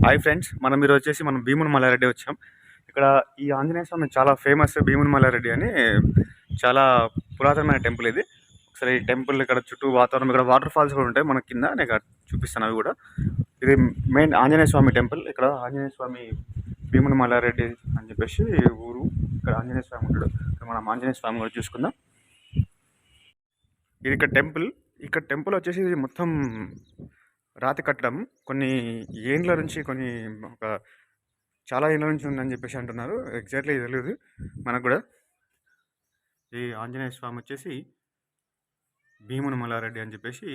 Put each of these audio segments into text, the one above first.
Hi friends, మనం మీరు వచ్చేసి మనం భీముని మల్లారెడ్డి వచ్చాం. ఇక్కడ ఈ ఆంజనేయ స్వామి చాలా ఫేమస్. భీముని మల్లారెడ్డి అని చాలా పురాతనమైన టెంపుల్ ఇది. ఒకసారి ఈ టెంపుల్ ఇక్కడ చుట్టూ వాతావరణం, ఇక్కడ వాటర్ ఫాల్స్ కూడా ఉంటాయి మన కింద. నేను చూపిస్తాను అవి కూడా. ఇది మెయిన్ ఆంజనేయ స్వామి టెంపుల్. ఇక్కడ ఆంజనేయ స్వామి భీముని మల్లారెడ్డి అని చెప్పేసి ఊరు. ఇక్కడ ఆంజనేయ స్వామి ఉంటాడు. ఇక్కడ మనం ఆంజనేయ స్వామి కూడా చూసుకుందాం. ఇది ఇక్కడ టెంపుల్. ఇక్కడ టెంపుల్ వచ్చేసి ఇది మొత్తం రాతి కట్టడం. కొన్ని ఏండ్ల నుంచి, ఒక చాలా ఏళ్ళ నుంచి ఉందని చెప్పేసి అంటున్నారు. ఎగ్జాక్ట్లీ తెలియదు మనకు కూడా. ఈ ఆంజనేయ స్వామి వచ్చేసి భీముని మల్లారెడ్డి అని చెప్పేసి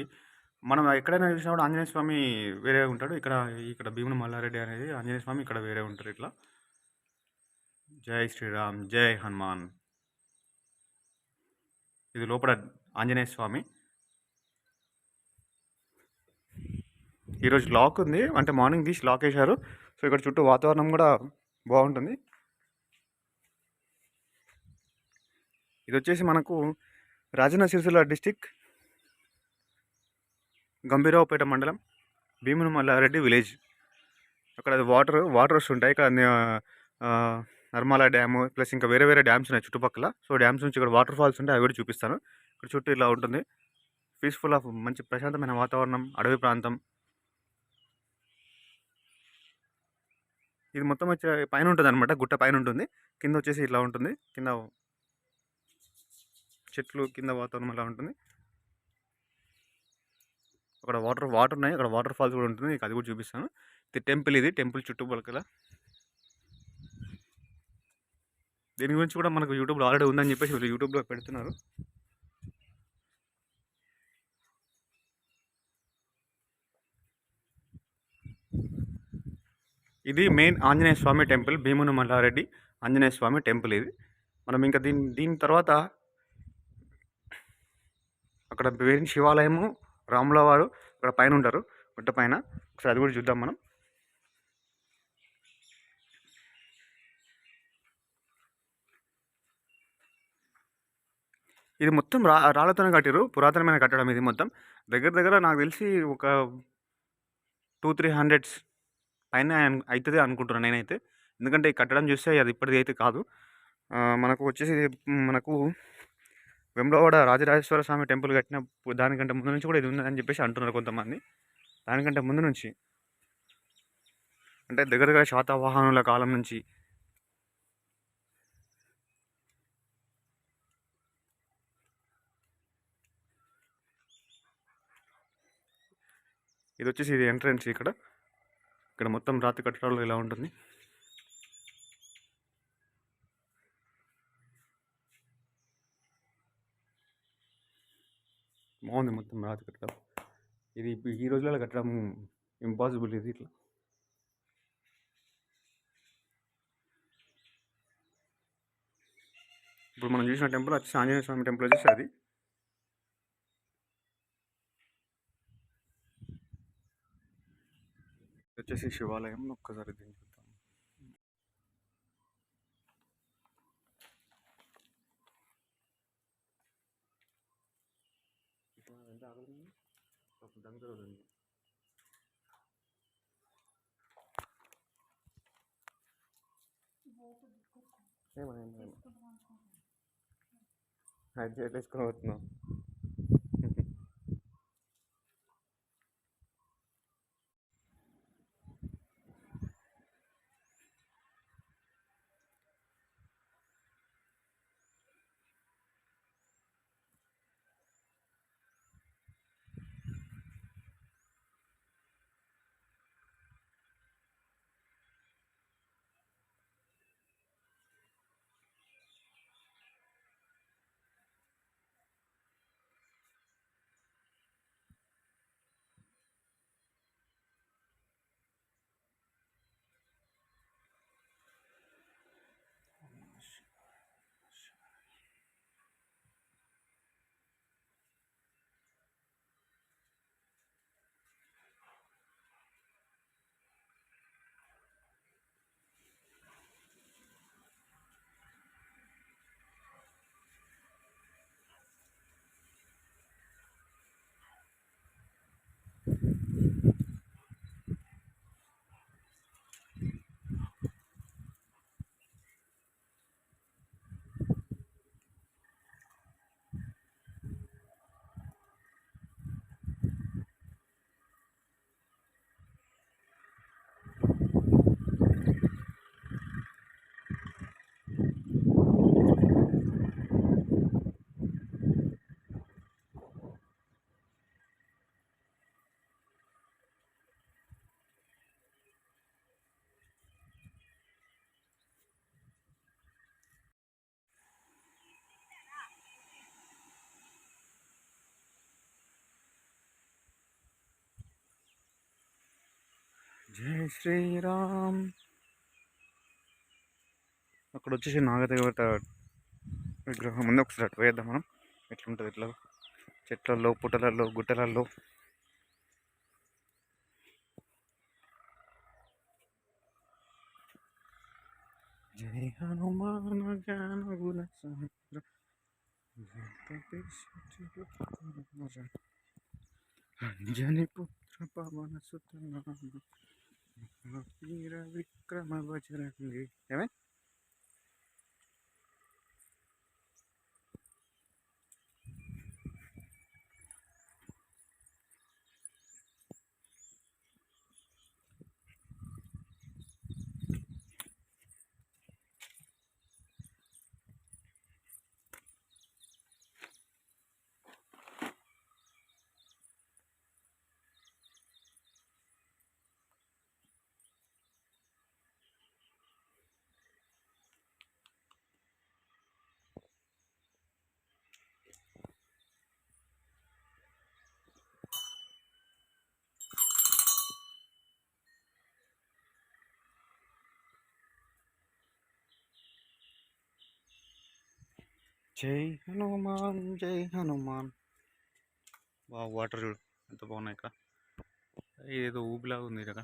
మనం ఎక్కడైనా చూసినప్పుడు ఆంజనేయ స్వామి వేరే ఉంటాడు. ఇక్కడ భీముని మల్లారెడ్డి అనేది ఆంజనేయ స్వామి ఇక్కడ వేరే ఉంటారు. ఇట్లా జై శ్రీరామ్, జై హనుమాన్. ఇది లోపల ఆంజనేయ స్వామి. ఈరోజు లాక్ ఉంది, అంటే మార్నింగ్ తీసి లాక్ వేశారు. సో ఇక్కడ చుట్టూ వాతావరణం కూడా బాగుంటుంది. ఇది వచ్చేసి మనకు రాజన్న సిరిసిల్ల డిస్టిక్, గంభీరావుపేట మండలం, భీముని మల్లారెడ్డి విలేజ్. అక్కడ వాటర్ వస్తుంటాయి. ఇక్కడ నర్మల డ్యాము ప్లస్ ఇంకా వేరే వేరే డ్యామ్స్ ఉన్నాయి చుట్టుపక్కల. సో డ్యామ్స్ నుంచి ఇక్కడ వాటర్ ఫాల్స్ ఉంటాయి, అవి కూడా చూపిస్తాను. ఇక్కడ చుట్టూ ఇలా ఉంటుంది. పీస్ఫుల్ ఆఫ్ మంచి ప్రశాంతమైన వాతావరణం, అడవి ప్రాంతం. ఇది మొత్తం వచ్చి పైన ఉంటుంది అనమాట, గుట్ట పైన ఉంటుంది. కింద వచ్చేసి ఇట్లా ఉంటుంది. కింద చెట్లు, కింద వాతావరణం ఇలా ఉంటుంది. అక్కడ వాటర్ ఉన్నాయి, అక్కడ వాటర్ ఫాల్స్ కూడా ఉంటుంది. అది కూడా చూపిస్తాను. ఇది టెంపుల్ చుట్టుపక్కల. దీని గురించి కూడా మనకు యూట్యూబ్లో ఆల్రెడీ ఉందని చెప్పేసి వీళ్ళు యూట్యూబ్లో పెడుతున్నారు. ఇది మెయిన్ ఆంజనేయ స్వామి టెంపుల్, భీముని మల్లారెడ్డి ఆంజనేయ స్వామి టెంపుల్ ఇది. మనం ఇంకా దీని తర్వాత అక్కడ వేరే శివాలయము, రాముల వారు అక్కడ పైన ఉంటారు, గుట్ట పైన. ఒకసారి అది కూడా చూద్దాం మనం. ఇది మొత్తం రాళ్ళతోనే కట్టారు, పురాతనమైన కట్టడం ఇది మొత్తం. దగ్గర నాకు తెలిసి ఒక 200-300 పైన అవుతుంది అనుకుంటున్నాను నేనైతే. ఎందుకంటే ఈ కట్టడం చూస్తే అది ఇప్పటిది అయితే కాదు. మనకు వచ్చేసి మనకు వేములవాడ రాజరాజేశ్వర స్వామి టెంపుల్ కట్టిన దానికంటే ముందు నుంచి కూడా ఇది ఉందని చెప్పేసి అంటున్నారు కొంతమంది. దానికంటే ముందు నుంచి అంటే దగ్గరగా శాతవాహనుల కాలం నుంచి. ఇది వచ్చేసి ఇది ఎంట్రన్స్. ఇక్కడ మొత్తం రాతి కట్టడాలు ఇలా ఉంటుంది. బాగుంది మొత్తం రాతి కట్టడం. ఇది ఈ రోజులలో కట్టడం ఇంపాసిబుల్ ఇది. ఇట్లా ఇప్పుడు మనం చూసిన టెంపుల్ వచ్చేసి ఆంజనేయ స్వామి టెంపుల్ వచ్చేసి అది. వచ్చేసి శివాలయం. ఒక్కసారి దీన్ని చూద్దాం. అది వేసుకొని పోతున్నాం. జై శ్రీరామ్. అక్కడ వచ్చేసి నాగదేవత విగ్రహం ఉంది. ఒకసారి అటు వేద్దాం మనం. ఎట్లుంటుంది ఇట్లా చెట్లల్లో, పుట్టలల్లో, గుట్టలల్లో. జై హనుమాన్ జ్ఞాన గుణ సాగర అంజని పుత్ర పవన సుత వీర విక్రమ బజరంగి. ఏమే జై హనుమాన్, జై హనుమాన్. వాటర్ చూడు ఎంత బాగున్నాయి ఇక్కడ. ఏదో ఊబిలాగా ఉంది కదా.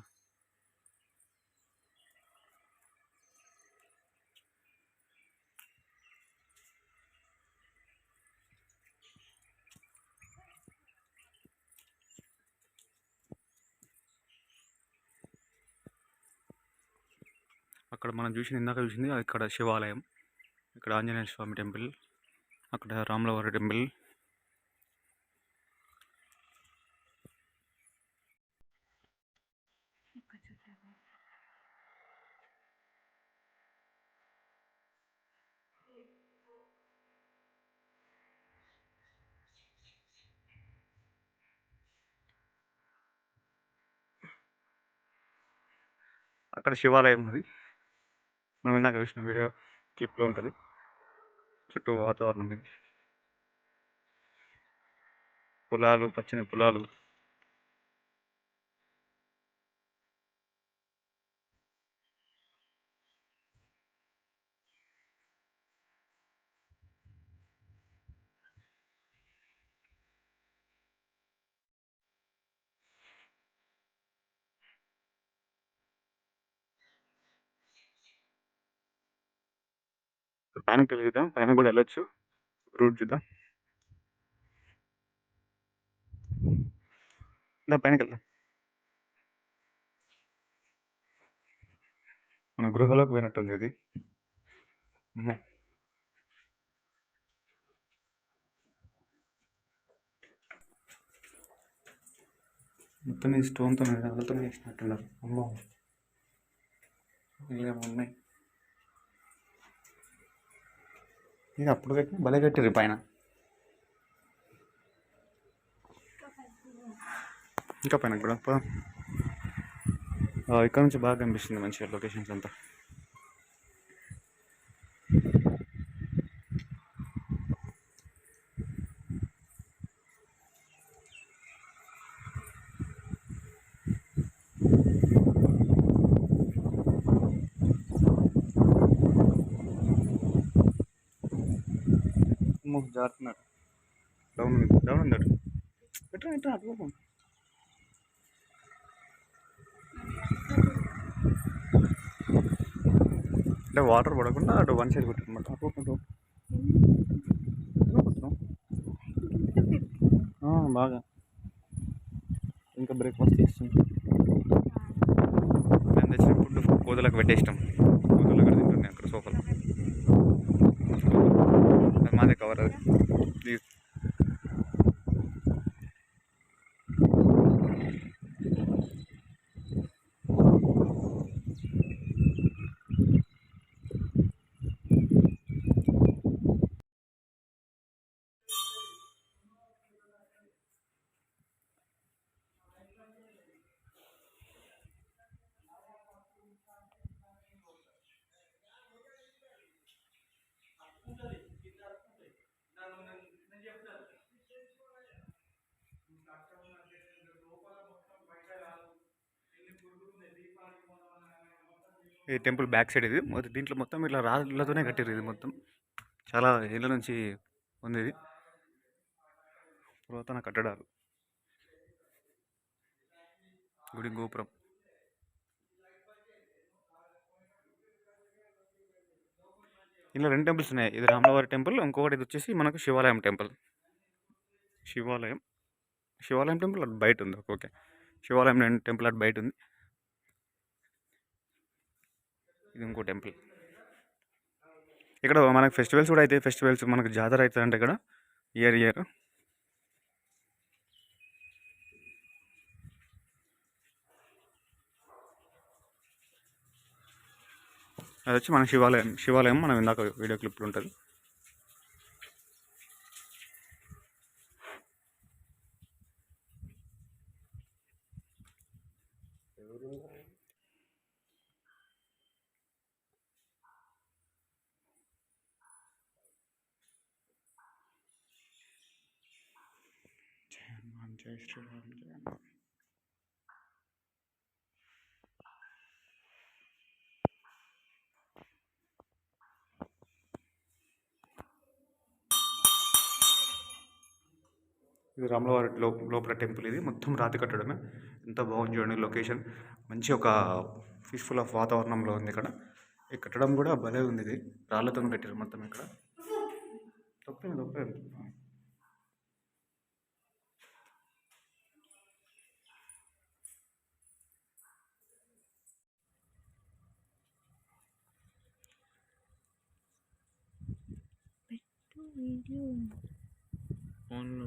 అక్కడ మనం ఇందాక చూసింది ఇక్కడ శివాలయం, ఇక్కడ ఆంజనేయ స్వామి టెంపుల్, అక్కడ రాములవారి టెంపుల్. అక్కడ శివాలయం ఉంది. మనం ఇందాక చూసిన వీడియో క్లిప్లో ఉంటుంది. చుట్టూ వాతావరణం ఇది, పొలాలు, పచ్చని పొలాలు. పైనకి వెళ్దాం, పైన కూడా వెళ్ళొచ్చు. రూట్ చూద్దాం. పైనకి వెళ్దాం. మన గృహలోకి పోయినట్టుంది ఇది. మొత్తం ఈ స్టోన్తో రాళ్ళతో వేసినట్టున్నారు. అమ్మో, ఏమున్నాయి. ఇది అప్పుడు కట్టిన భలే కట్టిర్రు పైన. ఇంకా పైన కూడా ఇక్కడ నుంచి బాగా కనిపిస్తుంది మంచిగా లొకేషన్స్ అంతా. జారుతున్నారు. డౌన్ ఉంది అటు. ఎట్లా అటు అంటే వాటర్ పడకుండా అటు వన్ సైడ్ కొట్టినమాట. బాగా ఇంకా బ్రేక్ఫాస్ట్ చేస్తుంది. నేను తెచ్చిన ఫుడ్ కోతులకు పెట్టేస్తాం. కోతులు అక్కడ తింటుంది అక్కడ సోఫాలో. అది మాదే కవర్. అది ఈ టెంపుల్ బ్యాక్ సైడ్ ఇది దీంట్లో మొత్తం ఇట్లా రాళ్ళతోనే కట్టారు. ఇది మొత్తం చాలా ఏళ్ళ నుంచి ఉంది ఇది పురాతన కట్టడాలు. గుడి గోపురం. ఇలా 2 టెంపుల్స్ ఉన్నాయి. ఇది రాములవారి టెంపుల్, ఇంకొకటి ఇది వచ్చేసి మనకు శివాలయం టెంపుల్. శివాలయం టెంపుల్ అటు బయట ఉంది. ఓకే, శివాలయం టెంపుల్ అటు బయట ఉంది. ఇది ఇంకో టెంపుల్. ఇక్కడ మనకు ఫెస్టివల్స్ కూడా అయితే మనకు జాతర అవుతుందంటే ఇక్కడ ఇయర్ అది వచ్చి మన శివాలయం మనం ఇందాక వీడియో క్లిప్లో ఉంటుంది. జై శ్రీరామ్. ఇది రాములవారి లోపల టెంపుల్. ఇది మొత్తం రాతి కట్టడమే. ఎంత బాగుంది చూడండి లొకేషన్. మంచి ఒక పీస్ఫుల్ ఆఫ్ వాతావరణంలో ఉంది ఇక్కడ. ఈ కట్టడం కూడా భలే ఉంది. ఇది రాళ్ళతో కట్టారు మొత్తం ఇక్కడ. తప్పేది ఫోన్లో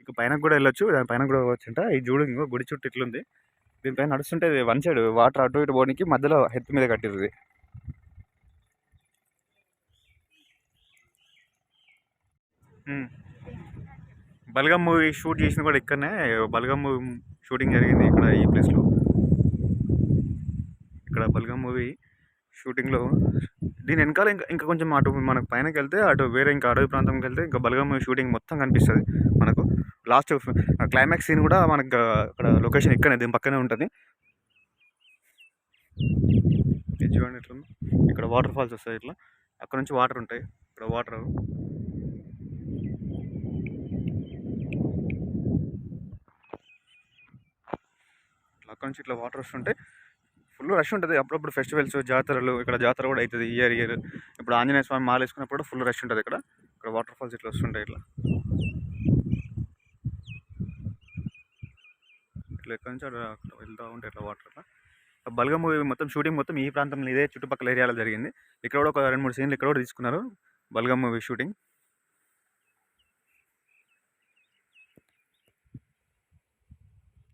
ఇక పైన కూడా వెళ్ళొచ్చు. దాని పైన కూడా వచ్చుంట. ఈ చూడు ఇంకో గుడి చుట్టూ ఇట్లుంది. దీనిపైన నడుస్తుంటే వన్ సైడ్ వాటర్ అటు ఇటు పోవడానికి మధ్యలో హెత్తు మీద కట్టింది. బల్గం మూవీ షూట్ చేసింది కూడా ఇక్కడనే. బల్గం మూవీ షూటింగ్ జరిగింది ఇక్కడ ఈ ప్లేస్లో. ఇక్కడ బల్గం మూవీ షూటింగ్లో దీని వెనకాల ఇంకా కొంచెం అటు మనకు పైనకి వెళ్తే అటు వేరే ఇంకా అడవి ప్రాంతంకి వెళ్తే ఇంకా బల్గం మూవీ షూటింగ్ మొత్తం కనిపిస్తుంది మనకు. లాస్ట్ క్లైమాక్స్ సీన్ కూడా మనకు అక్కడ లొకేషన్ ఇక్కడనే దీని పక్కనే ఉంటుంది. చూడండి ఇట్లా ఇక్కడ వాటర్ ఫాల్స్ వస్తాయి. ఇట్లా అక్కడ నుంచి వాటర్ ఉంటాయి. ఇక్కడ వాటర్ అక్కడ నుంచి ఇట్లా వాటర్ వస్తుంటాయి. ఫుల్ రష్ ఉంటుంది అప్పుడప్పుడు. ఫెస్టివల్స్, జాతరలు, ఇక్కడ జాతర కూడా అవుతుంది ఇయర్. ఇప్పుడు ఆంజనేయ స్వామి మాల వేసుకున్నప్పుడు ఫుల్ రష్ ఉంటుంది ఇక్కడ. ఇక్కడ వాటర్ ఫాల్స్ ఇట్లా వస్తుంటాయి. ఇట్లా ఎక్కడి నుంచి అక్కడ వెళ్తూ ఉంటాయి ఇట్లా వాటర్. అట్లా బల్గం మూవీ మొత్తం షూటింగ్ మొత్తం ఈ ప్రాంతంలో ఇదే చుట్టుపక్కల ఏరియాలో జరిగింది. ఇక్కడ కూడా ఒక 2-3 సీన్లు ఇక్కడ కూడా తీసుకున్నారు బల్గం మూవీ షూటింగ్.